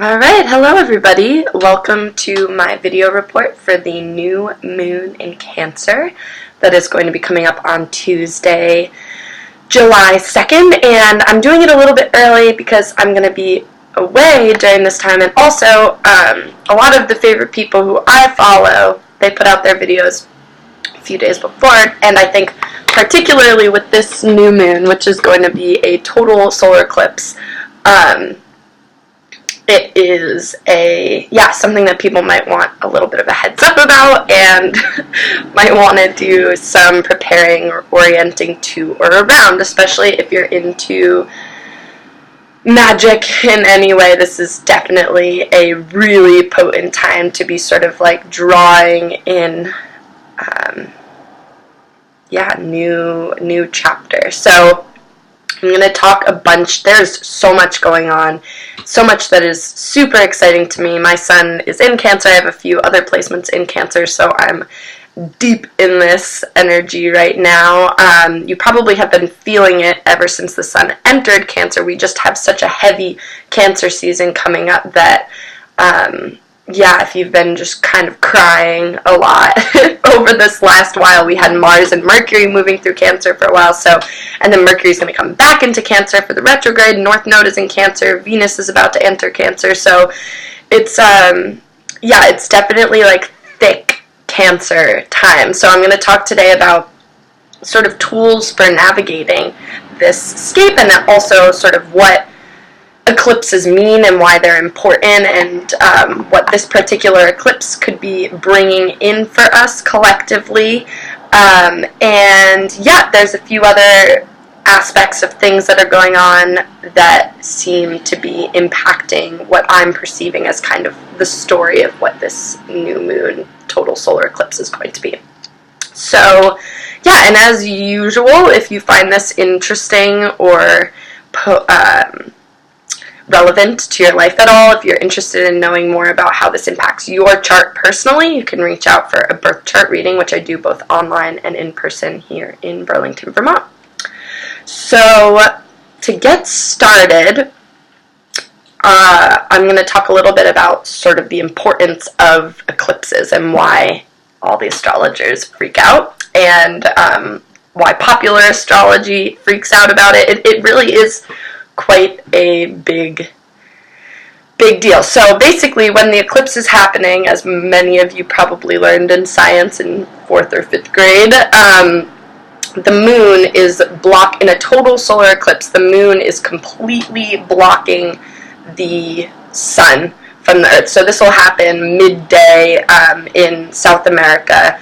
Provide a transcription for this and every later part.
Alright, hello everybody. Welcome to my video report for the new moon in Cancer that is going to be coming up on Tuesday, July 2nd, and I'm doing it a little bit early because I'm going to be away during this time, and also a lot of the favorite people who I follow, they put out their videos a few days before, and I think particularly with this new moon, which is going to be a total solar eclipse, it is something that people might want a little bit of a heads up about and might want to do some preparing or orienting to or around, especially if you're into magic in any way. This is definitely a really potent time to be sort of like drawing in new chapter. So I'm going to talk a bunch. There's so much going on, so much that is super exciting to me. My sun is in Cancer. I have a few other placements in Cancer, so I'm deep in this energy right now. You probably have been feeling it ever since the sun entered Cancer. We just have such a heavy Cancer season coming up that if you've been just kind of crying a lot over this last while. We had Mars and Mercury moving through Cancer for a while, and then Mercury's going to come back into Cancer for the retrograde. North Node is in Cancer. Venus is about to enter Cancer. So it's definitely like thick Cancer time. So I'm going to talk today about sort of tools for navigating this scape, and then also sort of what eclipses mean and why they're important, and what this particular eclipse could be bringing in for us collectively. There's a few other aspects of things that are going on that seem to be impacting what I'm perceiving as kind of the story of what this new moon total solar eclipse is going to be. So, and as usual, if you find this interesting or relevant to your life at all, if you're interested in knowing more about how this impacts your chart personally, you can reach out for a birth chart reading, which I do both online and in person here in Burlington, Vermont. So to get started, I'm going to talk a little bit about sort of the importance of eclipses and why all the astrologers freak out, and why popular astrology freaks out about it. It really is quite a big deal. So basically, when the eclipse is happening, as many of you probably learned in science in 4th or 5th grade, the moon is in a total solar eclipse. The moon is completely blocking the sun from the earth. So this will happen midday in South America,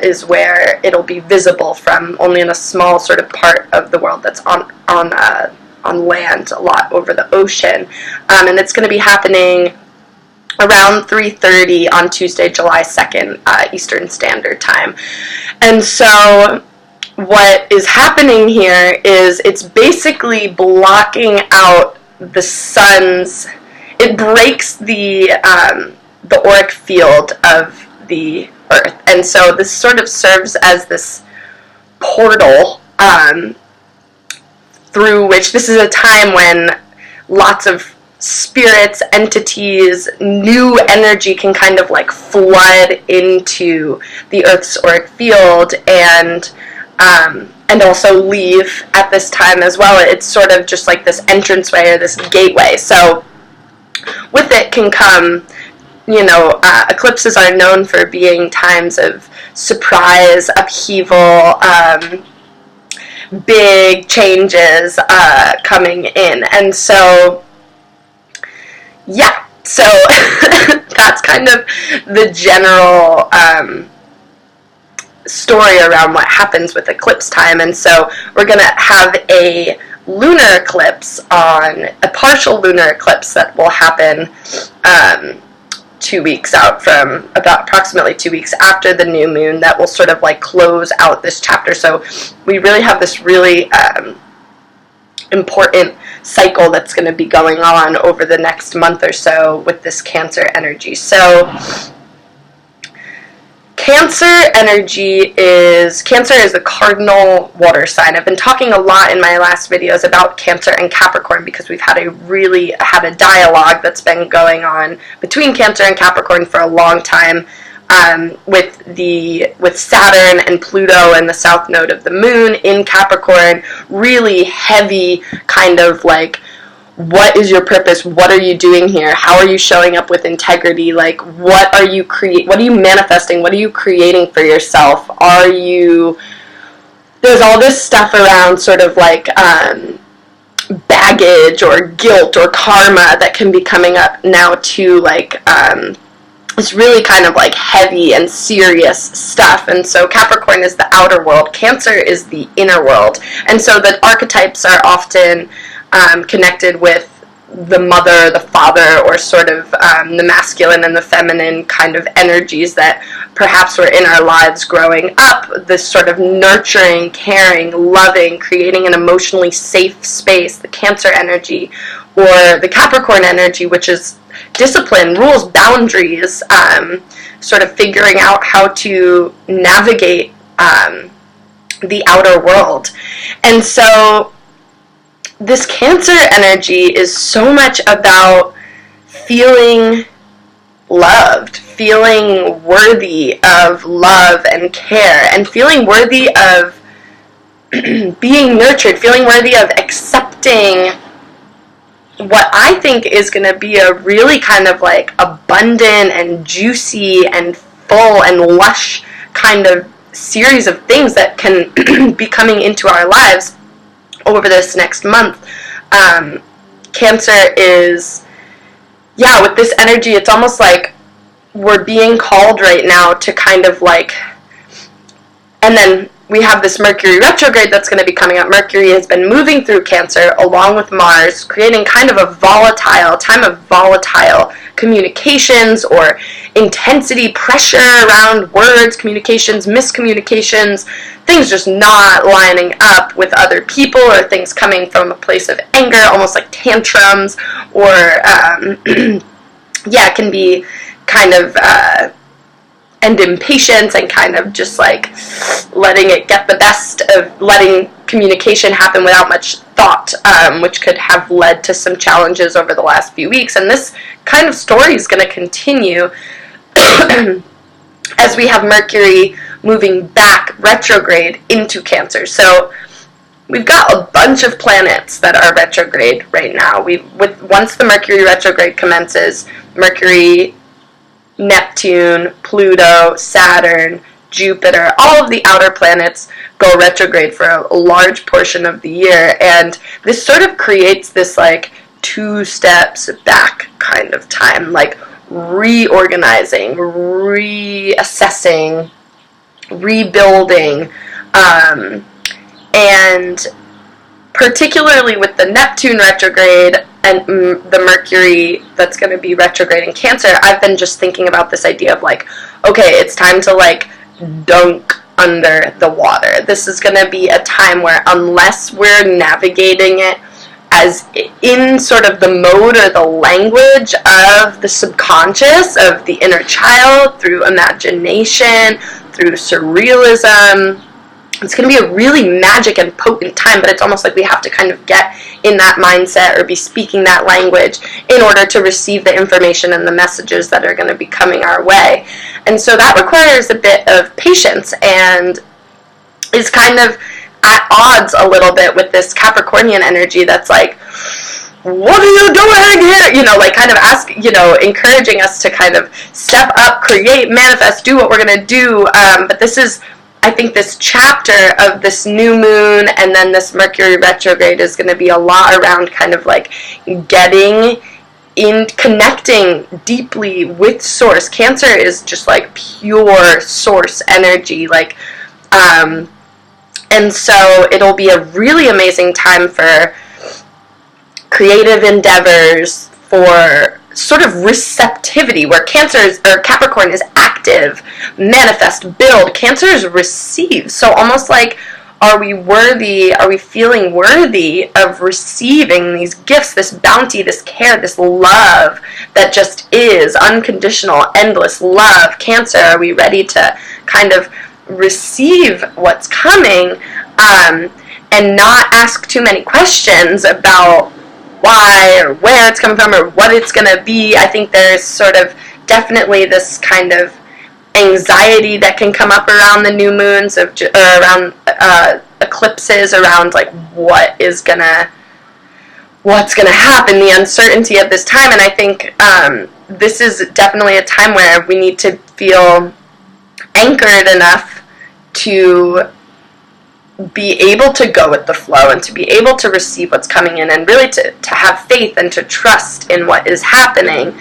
is where it'll be visible from, only in a small sort of part of the world that's on land, a lot over the ocean, and it's going to be happening around 3:30 on Tuesday, July 2nd, Eastern Standard Time. And so what is happening here is it's basically blocking out the sun's, it breaks the auric field of the earth, and so this sort of serves as this portal through which, this is a time when lots of spirits, entities, new energy can kind of like flood into the Earth's auric field, and also leave at this time as well. It's sort of just like this entranceway or this gateway. So with it can come, eclipses are known for being times of surprise, upheaval, big changes coming in. And so that's kind of the general story around what happens with eclipse time. And so we're going to have a lunar eclipse, a partial lunar eclipse that will happen 2 weeks out from, about approximately 2 weeks after the new moon, that will sort of like close out this chapter. So we really have this really important cycle that's going to be going on over the next month or so with this Cancer energy. So Cancer is the cardinal water sign. I've been talking a lot in my last videos about Cancer and Capricorn because we've had a dialogue that's been going on between Cancer and Capricorn for a long time, with Saturn and Pluto and the south node of the moon in Capricorn, really heavy kind of like, what is your purpose? What are you doing here? How are you showing up with integrity? Like, what are you manifesting? What are you creating for yourself? There's all this stuff around sort of like baggage or guilt or karma that can be coming up now too, like it's really kind of like heavy and serious stuff. And so Capricorn is the outer world, Cancer is the inner world. And so the archetypes are often connected with the mother, the father, or sort of the masculine and the feminine kind of energies that perhaps were in our lives growing up, this sort of nurturing, caring, loving, creating an emotionally safe space, the Cancer energy, or the Capricorn energy, which is discipline, rules, boundaries, sort of figuring out how to navigate the outer world. And so this Cancer energy is so much about feeling loved, feeling worthy of love and care, and feeling worthy of being nurtured, feeling worthy of accepting what I think is going to be a really kind of like abundant and juicy and full and lush kind of series of things that can be coming into our lives over this next month. Cancer is, with this energy, it's almost like we're being called right now to kind of like, and then we have this Mercury retrograde that's going to be coming up. Mercury has been moving through Cancer along with Mars, creating kind of a time of volatile communications or intensity, pressure around words, communications, miscommunications, things just not lining up with other people, or things coming from a place of anger, almost like tantrums, or it can be kind of and impatience, and kind of just like letting it get the best of letting communication happen without much thought, which could have led to some challenges over the last few weeks. And this kind of story is going to continue as we have Mercury moving back retrograde into Cancer. So we've got a bunch of planets that are retrograde right now. Once the Mercury retrograde commences, Mercury, Neptune, Pluto, Saturn, Jupiter, all of the outer planets go retrograde for a large portion of the year, and this sort of creates this like 2 steps back kind of time, like reorganizing, reassessing, rebuilding, and particularly with the Neptune retrograde and the Mercury that's going to be retrograde in Cancer, I've been just thinking about this idea of like, okay, it's time to like dunk under the water. This is going to be a time where, unless we're navigating it as in sort of the mode or the language of the subconscious, of the inner child, through imagination, through surrealism, it's going to be a really magic and potent time, but it's almost like we have to kind of get in that mindset or be speaking that language in order to receive the information and the messages that are going to be coming our way. And so that requires a bit of patience and is kind of at odds a little bit with this Capricornian energy that's like, what are you doing here? Like kind of encouraging us to kind of step up, create, manifest, do what we're going to do. But this is, I think, this chapter of this new moon and then this Mercury retrograde is going to be a lot around kind of like getting in, connecting deeply with source. Cancer is just like pure source energy, like, and so it'll be a really amazing time for creative endeavors, for sort of receptivity, where Capricorn is active, manifest, build. Cancer is receive. So almost like, Are we worthy? Are we feeling worthy of receiving these gifts, this bounty, this care, this love that just is unconditional, endless love? Cancer, are we ready to kind of receive what's coming, and not ask too many questions about why or where it's coming from or what it's going to be? I think there's sort of definitely this kind of anxiety that can come up around the new moons, or around eclipses, around like what's gonna happen, the uncertainty of this time. And I think this is definitely a time where we need to feel anchored enough to be able to go with the flow and to be able to receive what's coming in, and really to have faith and to trust in what is happening.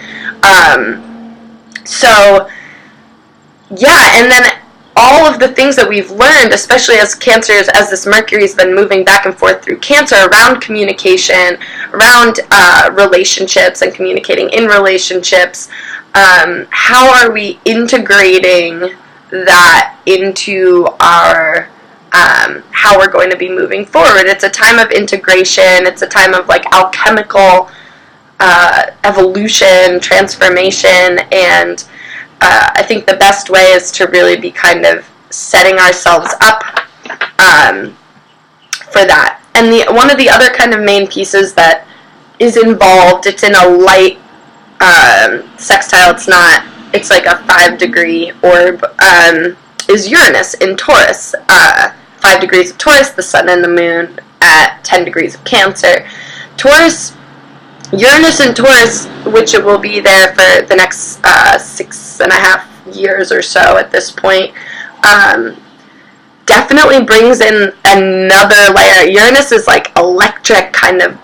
So yeah, and then all of the things that we've learned, especially as Cancers, as this Mercury's been moving back and forth through Cancer, around communication, around relationships and communicating in relationships, how are we integrating that into our how we're going to be moving forward? It's a time of integration. It's a time of like alchemical evolution, transformation, and I think the best way is to really be kind of setting ourselves up for that. And one of the other kind of main pieces that is involved, it's in a light sextile, it's like a 5-degree orb, is Uranus in Taurus. 5 degrees of Taurus, the sun and the moon at 10 degrees of Cancer. Uranus in Taurus, which it will be there for the next 6.5 years or so at this point, definitely brings in another layer. Uranus is like electric, kind of,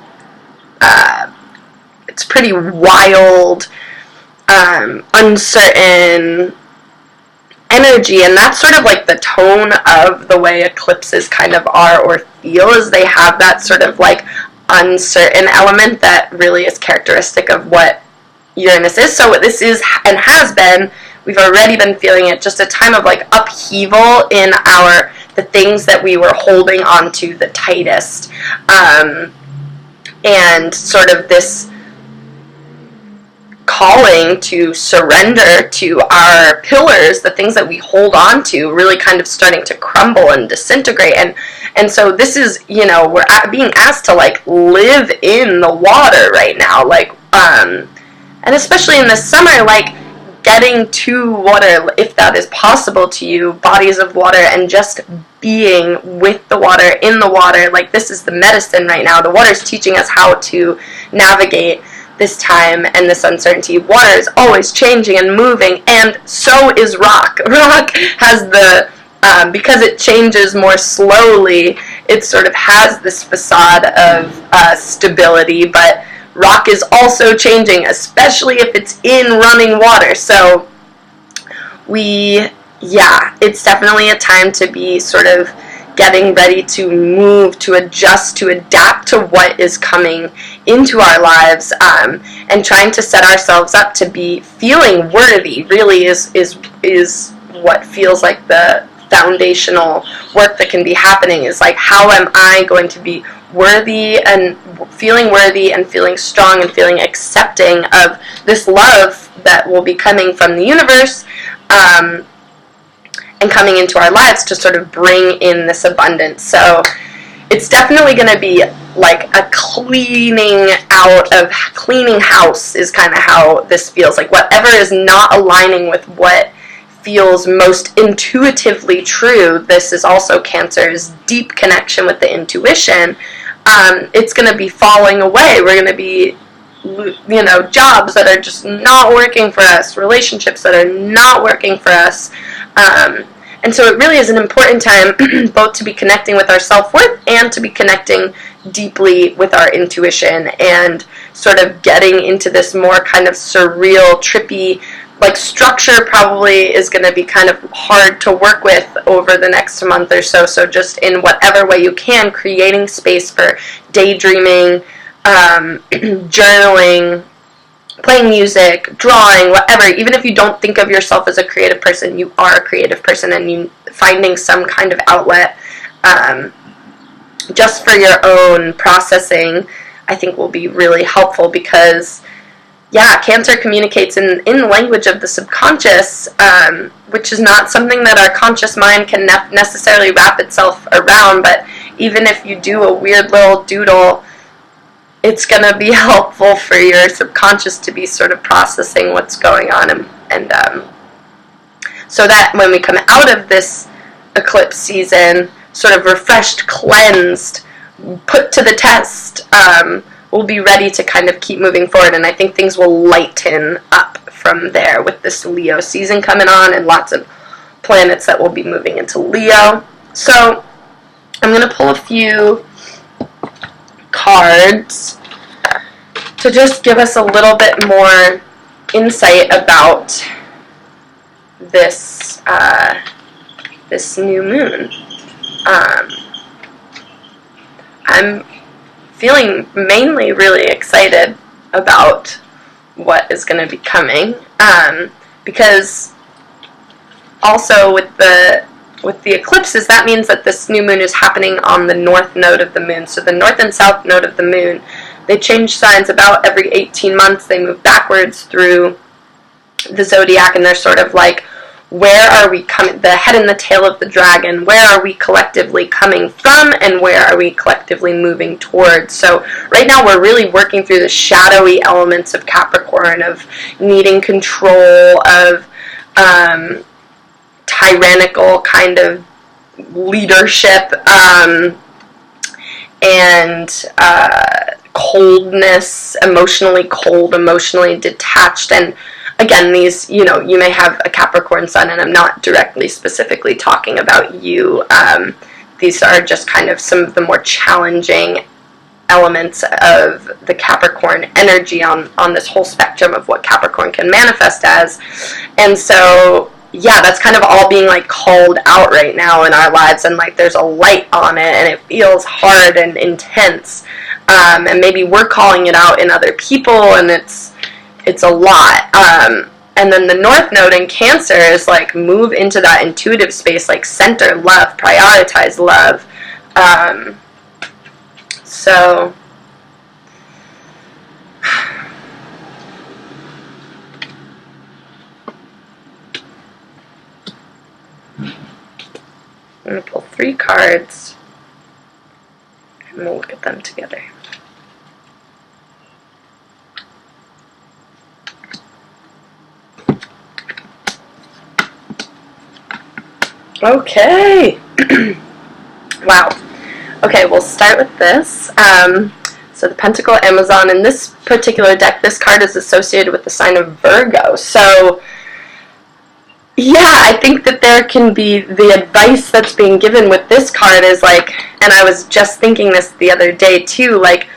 it's pretty wild, uncertain energy, and that's sort of like the tone of the way eclipses kind of are or feel, is they have that sort of like uncertain element that really is characteristic of what Uranus is. So this is, and has been, we've already been feeling it, just a time of like upheaval in the things that we were holding on to the tightest, and sort of this calling to surrender to our pillars, the things that we hold on to, really kind of starting to crumble and disintegrate. And so this is, we're being asked to like live in the water right now, like, and especially in the summer, like getting to water, if that is possible to you, bodies of water, and just being with the water, in the water. Like, this is the medicine right now. The water is teaching us how to navigate this time and this uncertainty. Water is always changing and moving, and so is rock. Rock has because it changes more slowly, it sort of has this facade of stability, but rock is also changing, especially if it's in running water. So it's definitely a time to be sort of getting ready to move, to adjust, to adapt to what is coming into our lives, and trying to set ourselves up to be feeling worthy really is what feels like the foundational work that can be happening, is like, how am I going to be worthy and feeling strong and feeling accepting of this love that will be coming from the universe, and coming into our lives to sort of bring in this abundance. So it's definitely going to be like a cleaning house is kind of how this feels. Like, whatever is not aligning with what feels most intuitively true, this is also Cancer's deep connection with the intuition. It's going to be falling away. We're going to be, jobs that are just not working for us, relationships that are not working for us. And so it really is an important time both to be connecting with our self-worth and to be connecting deeply with our intuition, and sort of getting into this more kind of surreal, trippy, like, structure probably is going to be kind of hard to work with over the next month or so. So just in whatever way you can, creating space for daydreaming, journaling, playing music, drawing, whatever. Even if you don't think of yourself as a creative person, you are a creative person, and you finding some kind of outlet just for your own processing, I think will be really helpful, because Cancer communicates in the language of the subconscious, which is not something that our conscious mind can necessarily wrap itself around, but even if you do a weird little doodle, it's going to be helpful for your subconscious to be sort of processing what's going on, and so that when we come out of this eclipse season, sort of refreshed, cleansed, put to the test, we'll be ready to kind of keep moving forward, and I think things will lighten up from there with this Leo season coming on and lots of planets that will be moving into Leo. So I'm going to pull a few cards to just give us a little bit more insight about this this new moon. I'm feeling mainly really excited about what is going to be coming, because also with the eclipses, that means that this new moon is happening on the north node of the moon. So the north and south node of the moon, they change signs about every 18 months. They move backwards through the zodiac, and they're sort of like, where are we coming, the head and the tail of the dragon, where are we collectively coming from, and where are we collectively moving towards? So right now we're really working through the shadowy elements of Capricorn, of needing control, of tyrannical kind of leadership, and coldness, emotionally cold, emotionally detached. And again, these, you may have a Capricorn sun, and I'm not directly specifically talking about you. These are just kind of some of the more challenging elements of the Capricorn energy on this whole spectrum of what Capricorn can manifest as. And so, that's kind of all being like called out right now in our lives, and like there's a light on it, and it feels hard and intense. And maybe we're calling it out in other people, and it's a lot. And then the North Node in Cancer is like move into that intuitive space, like center love, prioritize love. So I'm going to pull 3 cards, and we'll look at them together. Okay. Wow. Okay, we'll start with this. So the Pentacle Amazon, in this particular deck, this card is associated with the sign of Virgo. So I think that there can be, the advice that's being given with this card is like, and I was just thinking this the other day too, like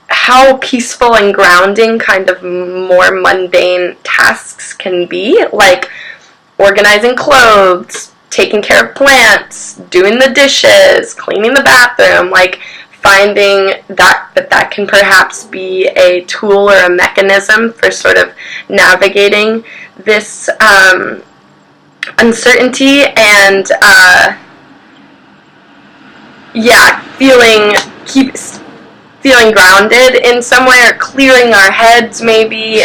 how peaceful and grounding kind of more mundane tasks can be, like organizing clothes, taking care of plants, doing the dishes, cleaning the bathroom, like finding that can perhaps be a tool or a mechanism for sort of navigating this uncertainty, and feeling grounded in some way, or clearing our heads maybe,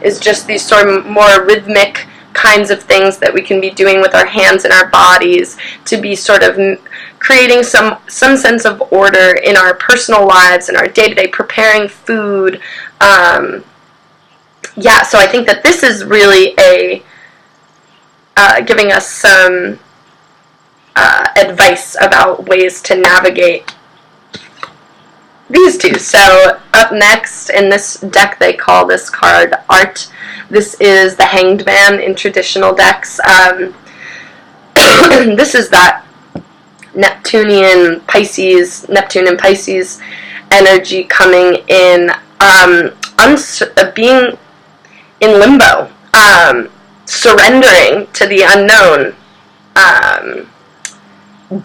is just these sort of more rhythmic kinds of things that we can be doing with our hands and our bodies to be sort of creating some sense of order in our personal lives and our day-to-day, preparing food. So I think that this is really giving us some advice about ways to navigate these two. So up next in this deck, they call this card Art. This is the Hanged Man in traditional decks. This is that Neptune and Pisces energy coming in, being in limbo, surrendering to the unknown,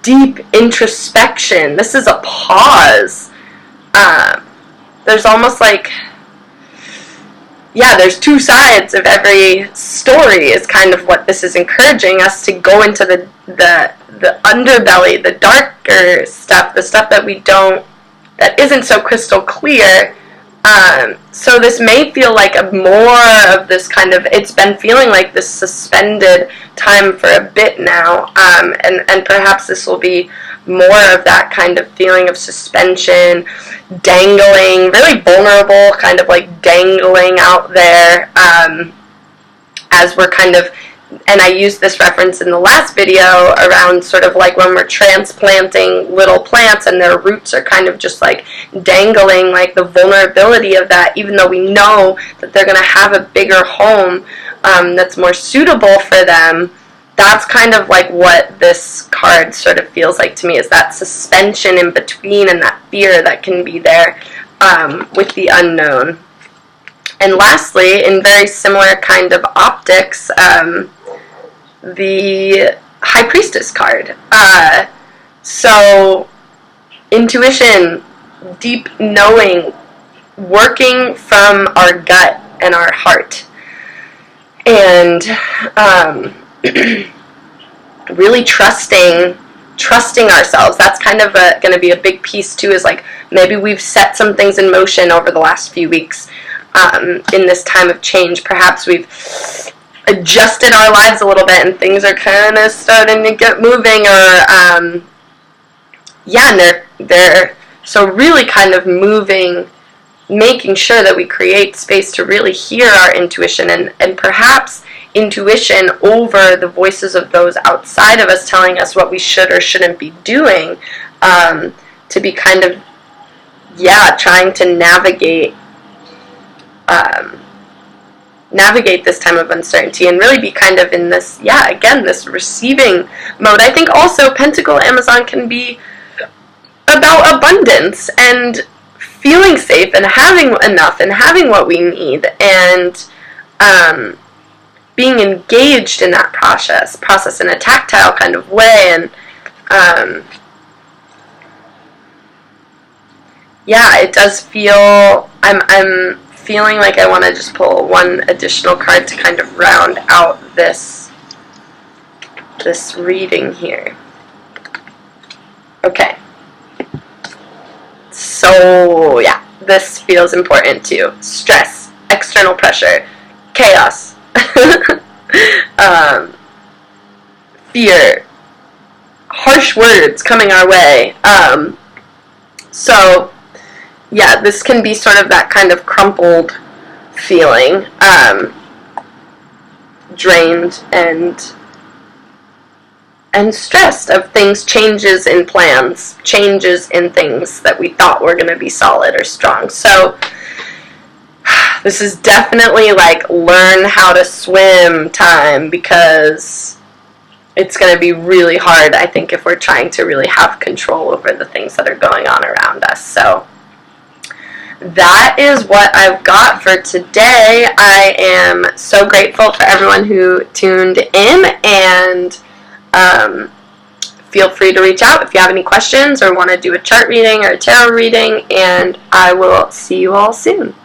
deep introspection. This is a pause. There's almost like yeah, there's two sides of every story is kind of what this is encouraging us to go into the underbelly, the darker stuff, the stuff that that isn't so crystal clear. So this may feel like more of this kind of, it's been feeling like this suspended time for a bit now, and perhaps this will be more of that kind of feeling of suspension, dangling, really vulnerable, kind of like dangling out there, as we're kind of, and I used this reference in the last video around sort of like when we're transplanting little plants and their roots are kind of just like dangling, like the vulnerability of that, even though we know that they're going to have a bigger home that's more suitable for them. That's kind of like what this card sort of feels like to me, is that suspension in between and that fear that can be there with the unknown. And lastly, in very similar kind of optics, the High Priestess card. So intuition, deep knowing, working from our gut and our heart. And really trusting ourselves. That's kind of going to be a big piece too, is like maybe we've set some things in motion over the last few weeks in this time of change. Perhaps we've adjusted our lives a little bit and things are kind of starting to get moving, or and they're so really kind of moving, making sure that we create space to really hear our intuition, and perhaps intuition over the voices of those outside of us telling us what we should or shouldn't be doing, to be kind of, trying to navigate this time of uncertainty and really be kind of in this, this receiving mode. I think also Pentacle Amazon can be about abundance and feeling safe and having enough and having what we need, and being engaged in that process in a tactile kind of way. And it does feel, I'm feeling like I want to just pull one additional card to kind of round out this reading here. Okay. So, this feels important too. Stress, external pressure, chaos, fear, harsh words coming our way. This can be sort of that kind of crumpled feeling, drained and stressed of things, changes in plans, changes in things that we thought were going to be solid or strong. So this is definitely like learn how to swim time, because it's going to be really hard, I think, if we're trying to really have control over the things that are going on around us. So that is what I've got for today. I am so grateful for everyone who tuned in, and feel free to reach out if you have any questions or want to do a chart reading or a tarot reading, and I will see you all soon.